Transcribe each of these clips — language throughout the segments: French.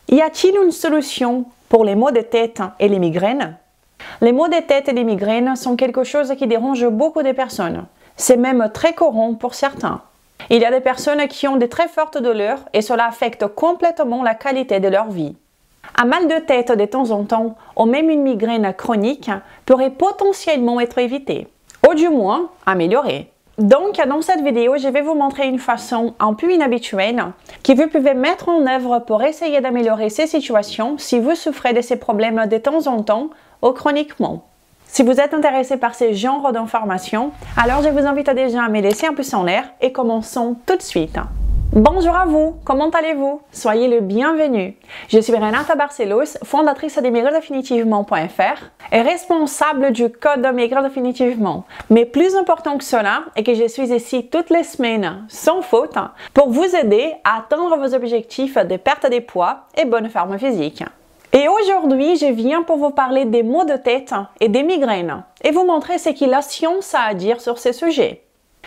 Y a-t-il une solution pour les maux de tête et les migraines? Les maux de tête et les migraines sont quelque chose qui dérange beaucoup de personnes. C'est même très courant pour certains. Il y a des personnes qui ont de très fortes douleurs et cela affecte complètement la qualité de leur vie. Un mal de tête de temps en temps, ou même une migraine chronique, pourrait potentiellement être évité, ou du moins amélioré. Donc, dans cette vidéo, je vais vous montrer une façon un peu inhabituelle que vous pouvez mettre en œuvre pour essayer d'améliorer ces situations si vous souffrez de ces problèmes de temps en temps ou chroniquement. Si vous êtes intéressé par ces genres d'informations, alors je vous invite déjà à me laisser un pouce en l'air et commençons tout de suite. Bonjour à vous, comment allez-vous? Soyez le bienvenu. Je suis Renata Barcelos, fondatrice de maigredefinitivement.fr et responsable du code Maigrir Définitivement. Mais plus important que cela est que je suis ici toutes les semaines, sans faute, pour vous aider à atteindre vos objectifs de perte de poids et bonne forme physique. Et aujourd'hui, je viens pour vous parler des maux de tête et des migraines et vous montrer ce que la science a à dire sur ces sujets.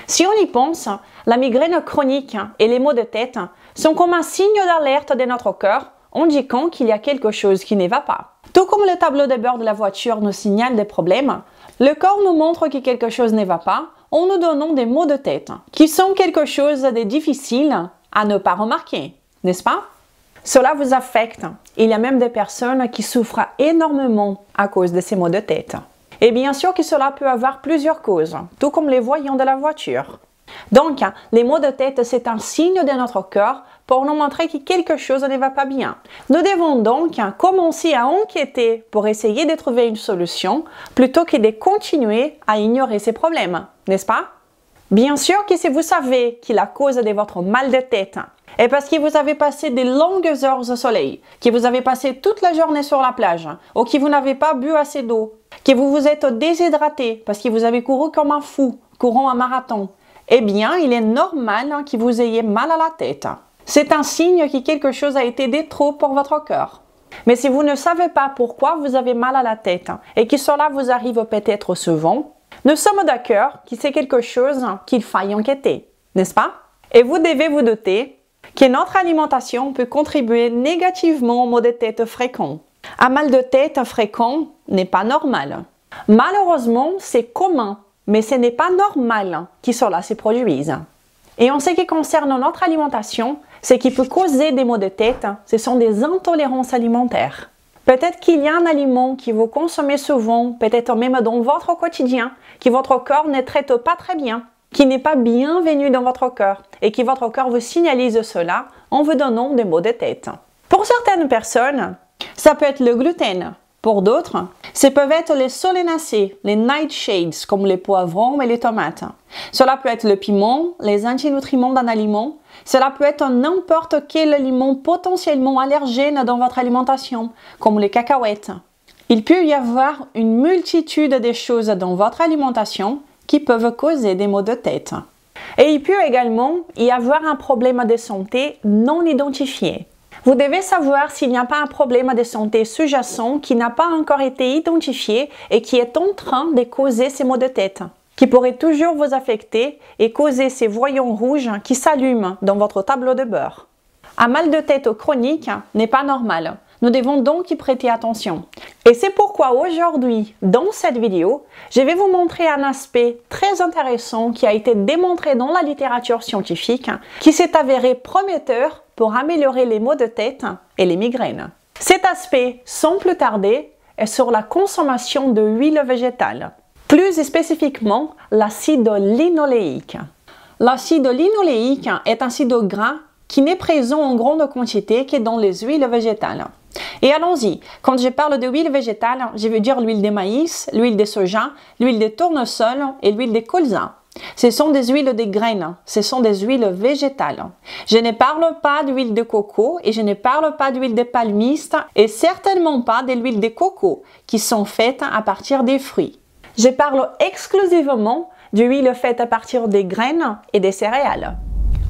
Si on y pense, la migraine chronique et les maux de tête sont comme un signe d'alerte de notre corps indiquant qu'il y a quelque chose qui ne va pas. Tout comme le tableau de bord de la voiture nous signale des problèmes, le corps nous montre que quelque chose ne va pas en nous donnant des maux de tête, qui sont quelque chose de difficile à ne pas remarquer, n'est-ce pas? Cela vous affecte. Il y a même des personnes qui souffrent énormément à cause de ces maux de tête. Et bien sûr que cela peut avoir plusieurs causes, tout comme les voyants de la voiture. Donc, les maux de tête, c'est un signe de notre corps pour nous montrer que quelque chose ne va pas bien. Nous devons donc commencer à enquêter pour essayer de trouver une solution plutôt que de continuer à ignorer ces problèmes, n'est-ce pas? Bien sûr que si vous savez que la cause de votre mal de tête est parce que vous avez passé de longues heures au soleil, que vous avez passé toute la journée sur la plage, ou que vous n'avez pas bu assez d'eau, que vous vous êtes déshydraté parce que vous avez couru comme un fou, courant un marathon, eh bien, il est normal que vous ayez mal à la tête. C'est un signe que quelque chose a été de trop pour votre corps. Mais si vous ne savez pas pourquoi vous avez mal à la tête et que cela vous arrive peut-être souvent, nous sommes d'accord que c'est quelque chose qu'il faille enquêter, n'est-ce pas? Et vous devez vous douter que notre alimentation peut contribuer négativement aux maux de tête fréquents. Un mal de tête fréquent n'est pas normal. Malheureusement, c'est commun, mais ce n'est pas normal que cela se produise. Et en ce qui concerne notre alimentation, ce qui peut causer des maux de tête, ce sont des intolérances alimentaires. Peut-être qu'il y a un aliment que vous consommez souvent, peut-être même dans votre quotidien, que votre corps ne traite pas très bien, qui n'est pas bienvenu dans votre corps et que votre corps vous signalise cela en vous donnant des maux de tête. Pour certaines personnes, ça peut être le gluten. Pour d'autres, ce peuvent être les solanacées, les nightshades comme les poivrons et les tomates. Cela peut être le piment, les antinutriments d'un aliment. Cela peut être n'importe quel aliment potentiellement allergène dans votre alimentation, comme les cacahuètes. Il peut y avoir une multitude de choses dans votre alimentation qui peuvent causer des maux de tête. Et il peut également y avoir un problème de santé non identifié. Vous devez savoir s'il n'y a pas un problème de santé sous-jacent qui n'a pas encore été identifié et qui est en train de causer ces maux de tête, qui pourrait toujours vous affecter et causer ces voyants rouges qui s'allument dans votre tableau de bord. Un mal de tête chronique n'est pas normal. Nous devons donc y prêter attention. Et c'est pourquoi aujourd'hui, dans cette vidéo, je vais vous montrer un aspect très intéressant qui a été démontré dans la littérature scientifique, qui s'est avéré prometteur pour améliorer les maux de tête et les migraines. Cet aspect, sans plus tarder, est sur la consommation de huile végétale. Plus spécifiquement, l'acide linoléique. L'acide linoléique est un acide gras qui n'est présent en grande quantité que dans les huiles végétales. Et allons-y, quand je parle de huile végétale, je veux dire l'huile de maïs, l'huile de soja, l'huile de tournesol et l'huile de colza. Ce sont des huiles de graines, ce sont des huiles végétales. Je ne parle pas d'huile de coco et je ne parle pas d'huile de palmiste et certainement pas de l'huile de coco qui sont faites à partir des fruits. Je parle exclusivement d'huile faite à partir des graines et des céréales.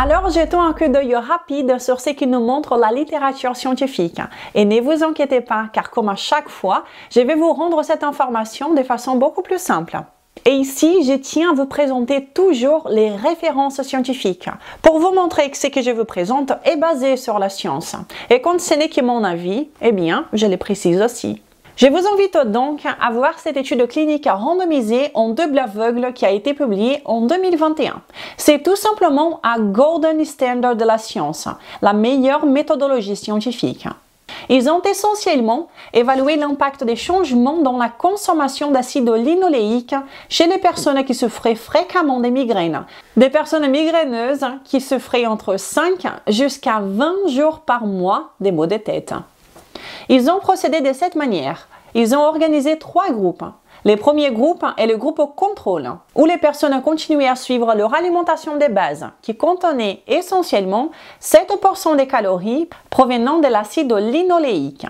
Alors, jetons un coup d'œil rapide sur ce que nous montre la littérature scientifique. Et ne vous inquiétez pas, car comme à chaque fois, je vais vous rendre cette information de façon beaucoup plus simple. Et ici, je tiens à vous présenter toujours les références scientifiques pour vous montrer que ce que je vous présente est basé sur la science. Et quand ce n'est que mon avis, eh bien, je le précise aussi. Je vous invite donc à voir cette étude clinique randomisée en double aveugle qui a été publiée en 2021. C'est tout simplement un golden standard de la science, la meilleure méthodologie scientifique. Ils ont essentiellement évalué l'impact des changements dans la consommation d'acide linoléique chez les personnes qui souffraient fréquemment des migraines, des personnes migraineuses qui souffraient entre 5 jusqu'à 20 jours par mois des maux de tête. Ils ont procédé de cette manière. Ils ont organisé 3 groupes. Le premier groupe est le groupe contrôle, où les personnes continuaient à suivre leur alimentation de base, qui contenait essentiellement 7% des calories provenant de l'acide linoléique.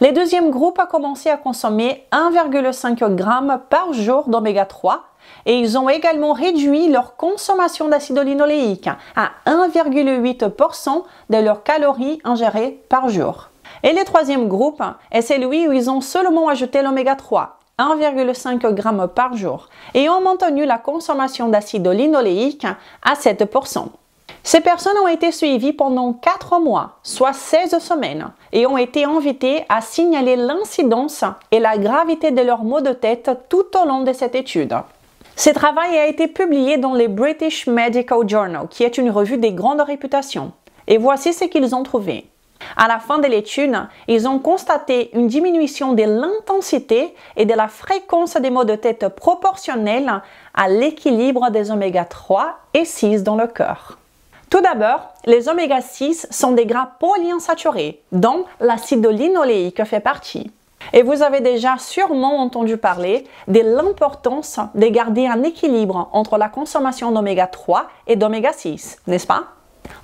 Le deuxième groupe a commencé à consommer 1,5 g par jour d'oméga 3 et ils ont également réduit leur consommation d'acide linoléique à 1,8% de leurs calories ingérées par jour. Et le troisième groupe est celui où ils ont seulement ajouté l'oméga 3, 1,5 g par jour, et ont maintenu la consommation d'acide linoléique à 7%. Ces personnes ont été suivies pendant 4 mois, soit 16 semaines, et ont été invitées à signaler l'incidence et la gravité de leurs maux de tête tout au long de cette étude. Ce travail a été publié dans le British Medical Journal, qui est une revue de grande réputation. Et voici ce qu'ils ont trouvé. À la fin de l'étude, ils ont constaté une diminution de l'intensité et de la fréquence des maux de tête proportionnelle à l'équilibre des oméga 3 et 6 dans le corps. Tout d'abord, les oméga 6 sont des gras polyinsaturés, dont l'acide linoléique fait partie. Et vous avez déjà sûrement entendu parler de l'importance de garder un équilibre entre la consommation d'oméga 3 et d'oméga 6, n'est-ce pas?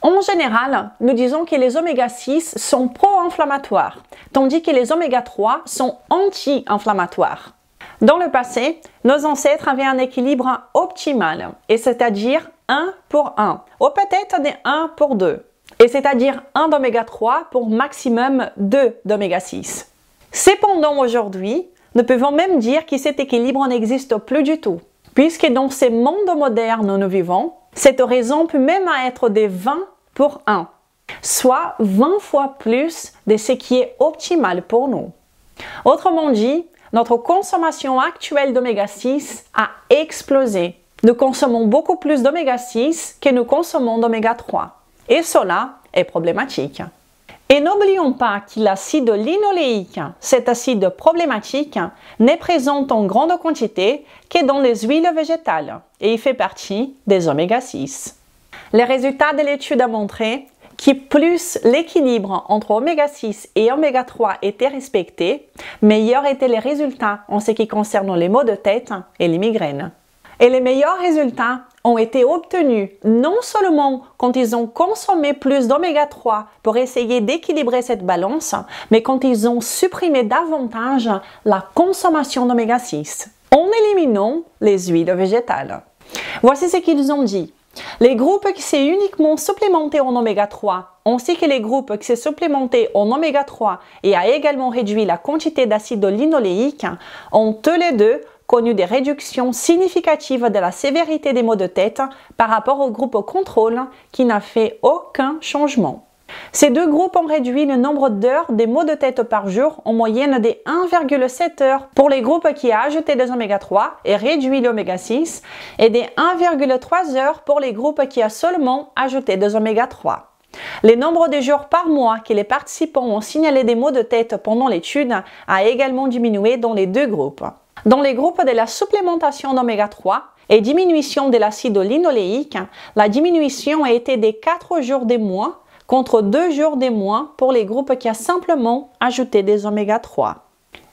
En général, nous disons que les oméga 6 sont pro-inflammatoires, tandis que les oméga 3 sont anti-inflammatoires. Dans le passé, nos ancêtres avaient un équilibre optimal, et c'est-à-dire 1 pour 1, ou peut-être des 1 pour 2, et c'est-à-dire 1 d'oméga 3 pour maximum 2 d'oméga 6. Cependant, aujourd'hui, nous pouvons même dire que cet équilibre n'existe plus du tout, puisque dans ce monde moderne où nous vivons, cette raison peut même être de 20 pour 1, soit 20 fois plus de ce qui est optimal pour nous. Autrement dit, notre consommation actuelle d'oméga 6 a explosé. Nous consommons beaucoup plus d'oméga 6 que nous consommons d'oméga 3. Et cela est problématique. Et n'oublions pas que l'acide linoléique, cet acide problématique, n'est présent en grande quantité que dans les huiles végétales et il fait partie des oméga 6. Les résultats de l'étude ont montré que plus l'équilibre entre oméga 6 et oméga 3 était respecté, meilleurs étaient les résultats en ce qui concerne les maux de tête et les migraines. Et les meilleurs résultats ont été obtenus non seulement quand ils ont consommé plus d'oméga 3 pour essayer d'équilibrer cette balance, mais quand ils ont supprimé davantage la consommation d'oméga 6, en éliminant les huiles végétales. Voici ce qu'ils ont dit. Les groupes qui s'est uniquement supplémentés en oméga 3, ainsi que les groupes qui s'est supplémentés en oméga 3 et a également réduit la quantité d'acide linoléique, ont tous les deux connu des réductions significatives de la sévérité des maux de tête par rapport au groupe contrôle qui n'a fait aucun changement. Ces deux groupes ont réduit le nombre d'heures des maux de tête par jour en moyenne de 1,7 heures pour les groupes qui a ajouté des oméga 3 et réduit l'oméga 6 et de 1,3 heures pour les groupes qui a seulement ajouté des oméga 3. Le nombre de jours par mois que les participants ont signalé des maux de tête pendant l'étude a également diminué dans les deux groupes. Dans les groupes de la supplémentation d'oméga 3 et diminution de l'acide linoléique, la diminution a été de 4 jours de moins contre 2 jours de moins pour les groupes qui ont simplement ajouté des oméga 3.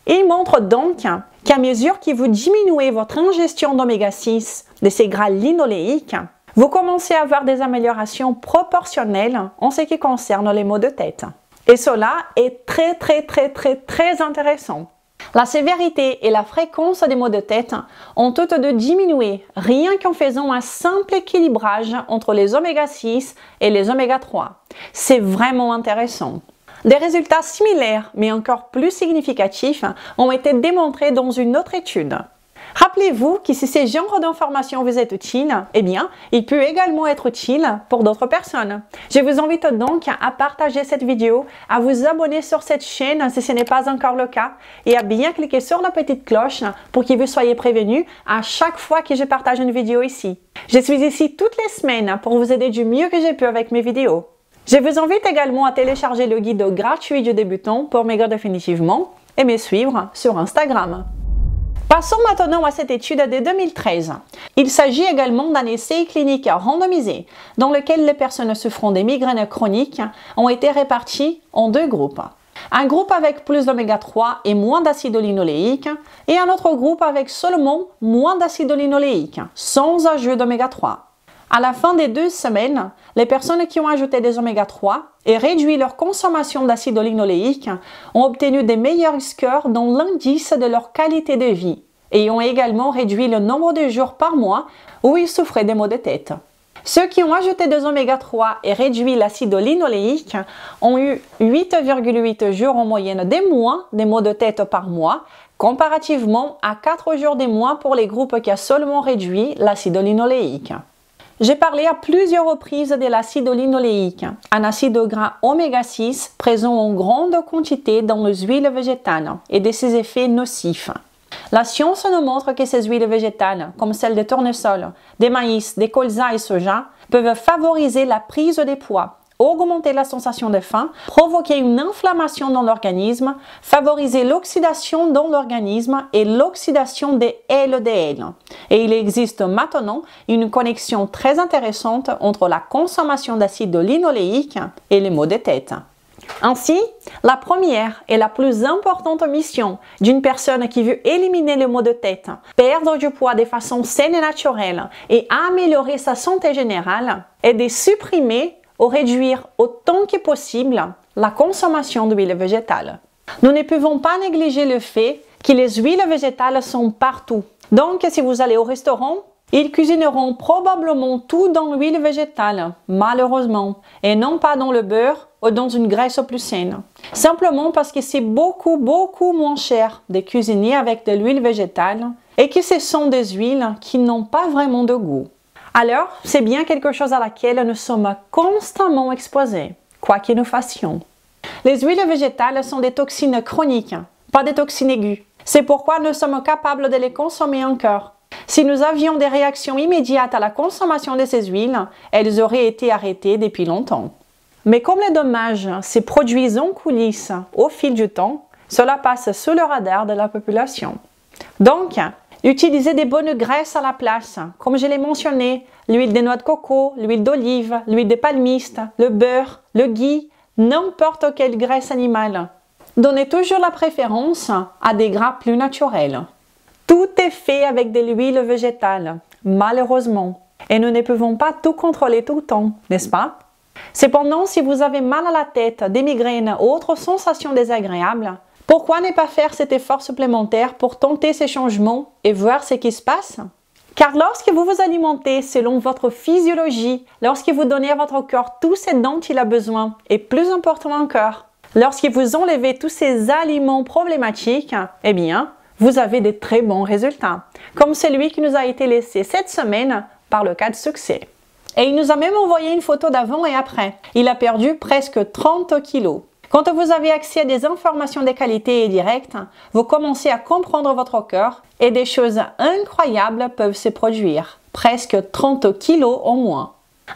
Il montre donc qu'à mesure que vous diminuez votre ingestion d'oméga 6, de ces gras linoléiques, vous commencez à avoir des améliorations proportionnelles en ce qui concerne les maux de tête. Et cela est très intéressant. La sévérité et la fréquence des maux de tête ont toutes deux diminué rien qu'en faisant un simple équilibrage entre les oméga 6 et les oméga 3. C'est vraiment intéressant. Des résultats similaires, mais encore plus significatifs, ont été démontrés dans une autre étude. Rappelez-vous que si ce genre d'information vous est utile, eh bien, il peut également être utile pour d'autres personnes. Je vous invite donc à partager cette vidéo, à vous abonner sur cette chaîne si ce n'est pas encore le cas et à bien cliquer sur la petite cloche pour que vous soyez prévenus à chaque fois que je partage une vidéo ici. Je suis ici toutes les semaines pour vous aider du mieux que je peux avec mes vidéos. Je vous invite également à télécharger le guide gratuit du débutant pour maigrir définitivement et me suivre sur Instagram. Passons maintenant à cette étude de 2013. Il s'agit également d'un essai clinique randomisé dans lequel les personnes souffrant des migraines chroniques ont été réparties en deux groupes. Un groupe avec plus d'oméga 3 et moins d'acide linoléique et un autre groupe avec seulement moins d'acide linoléique, sans ajout d'oméga 3. À la fin des 2 semaines, les personnes qui ont ajouté des oméga 3 et réduit leur consommation d'acide linoléique ont obtenu des meilleurs scores dans l'indice de leur qualité de vie et ont également réduit le nombre de jours par mois où ils souffraient des maux de tête. Ceux qui ont ajouté des oméga 3 et réduit l'acide linoléique ont eu 8,8 jours en moyenne de moins des maux de tête par mois, comparativement à 4 jours de moins pour les groupes qui ont seulement réduit l'acide linoléique. J'ai parlé à plusieurs reprises de l'acide linoléique, un acide gras oméga 6 présent en grande quantité dans les huiles végétales et de ses effets nocifs. La science nous montre que ces huiles végétales, comme celles de tournesol, de maïs, de colza et soja, peuvent favoriser la prise de poids, augmenter la sensation de faim, provoquer une inflammation dans l'organisme, favoriser l'oxydation dans l'organisme et l'oxydation des LDL. Et il existe maintenant une connexion très intéressante entre la consommation d'acide linoléique et les maux de tête. Ainsi, la première et la plus importante mission d'une personne qui veut éliminer les maux de tête, perdre du poids de façon saine et naturelle et améliorer sa santé générale est de supprimer ou réduire autant que possible la consommation d'huile végétale. Nous ne pouvons pas négliger le fait que les huiles végétales sont partout. Donc, si vous allez au restaurant, ils cuisineront probablement tout dans l'huile végétale, malheureusement, et non pas dans le beurre ou dans une graisse plus saine. Simplement parce que c'est beaucoup moins cher de cuisiner avec de l'huile végétale et que ce sont des huiles qui n'ont pas vraiment de goût. Alors, c'est bien quelque chose à laquelle nous sommes constamment exposés, quoi que nous fassions. Les huiles végétales sont des toxines chroniques, pas des toxines aiguës. C'est pourquoi nous sommes capables de les consommer encore. Si nous avions des réactions immédiates à la consommation de ces huiles, elles auraient été arrêtées depuis longtemps. Mais comme les dommages se produisent en coulisses au fil du temps, cela passe sous le radar de la population. Donc, utilisez des bonnes graisses à la place, comme je l'ai mentionné, l'huile de noix de coco, l'huile d'olive, l'huile de palmiste, le beurre, le ghee, n'importe quelle graisse animale. Donnez toujours la préférence à des gras plus naturels. Tout est fait avec de l'huile végétale, malheureusement, et nous ne pouvons pas tout contrôler tout le temps, n'est-ce pas? Cependant, si vous avez mal à la tête, des migraines ou autres sensations désagréables, pourquoi ne pas faire cet effort supplémentaire pour tenter ces changements et voir ce qui se passe? Car lorsque vous vous alimentez selon votre physiologie, lorsque vous donnez à votre corps tout ce dont il a besoin, et plus important encore, lorsque vous enlevez tous ces aliments problématiques, eh bien, vous avez de très bons résultats, comme celui qui nous a été laissé cette semaine par le cas de succès. Et il nous a même envoyé une photo d'avant et après. Il a perdu presque 30 kilos. Quand vous avez accès à des informations de qualité et directes, vous commencez à comprendre votre corps et des choses incroyables peuvent se produire. Presque 30 kilos en moins.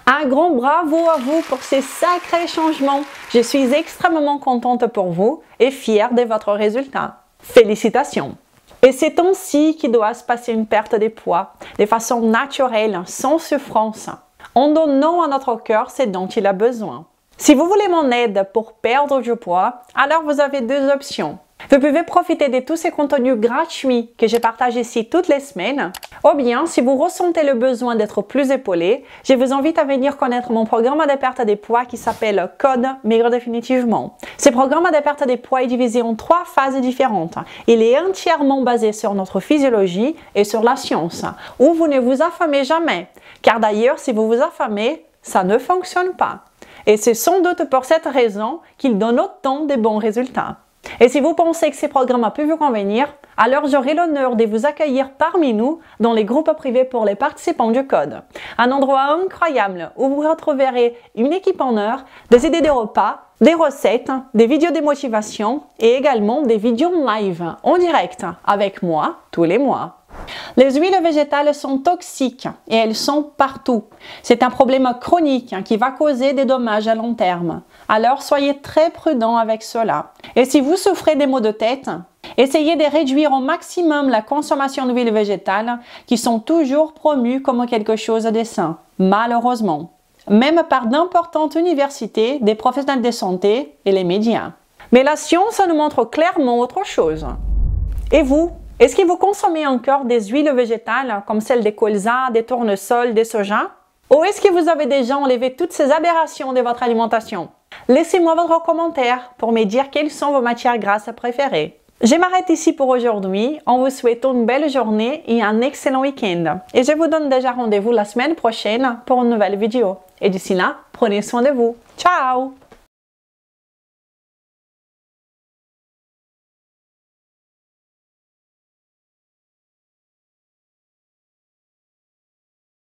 Un grand bravo à vous pour ces sacrés changements. Je suis extrêmement contente pour vous et fière de votre résultat. Félicitations! Et c'est ainsi qu'il doit se passer une perte de poids, de façon naturelle, sans souffrance, en donnant à notre cœur ce dont il a besoin. Si vous voulez mon aide pour perdre du poids, alors vous avez deux options. Vous pouvez profiter de tous ces contenus gratuits que je partage ici toutes les semaines. Ou bien, si vous ressentez le besoin d'être plus épaulé, je vous invite à venir connaître mon programme de perte de poids qui s'appelle Code Maigrir Définitivement. Ce programme de perte de poids est divisé en 3 phases différentes. Il est entièrement basé sur notre physiologie et sur la science, où vous ne vous affamez jamais. Car d'ailleurs, si vous vous affamez, ça ne fonctionne pas. Et c'est sans doute pour cette raison qu'il donne autant de bons résultats. Et si vous pensez que ces programmes peuvent vous convenir, Alors j'aurai l'honneur de vous accueillir parmi nous dans les groupes privés pour les participants du code. Un endroit incroyable où vous retrouverez une équipe en heure, des idées de repas, des recettes, des vidéos de motivation et également des vidéos live en direct avec moi tous les mois. Les huiles végétales sont toxiques et elles sont partout. C'est un problème chronique qui va causer des dommages à long terme. Alors soyez très prudents avec cela. Et si vous souffrez des maux de tête, essayez de réduire au maximum la consommation d'huiles végétales qui sont toujours promues comme quelque chose de sain, malheureusement. Même par d'importantes universités, des professionnels de santé et les médias. Mais la science nous montre clairement autre chose. Et vous? Est-ce que vous consommez encore des huiles végétales comme celles des colza, des tournesols, des soja? Ou est-ce que vous avez déjà enlevé toutes ces aberrations de votre alimentation? Laissez-moi votre commentaire pour me dire quelles sont vos matières grasses préférées. Je m'arrête ici pour aujourd'hui en vous souhaitant une belle journée et un excellent week-end. Et je vous donne déjà rendez-vous la semaine prochaine pour une nouvelle vidéo. Et d'ici là, prenez soin de vous. Ciao!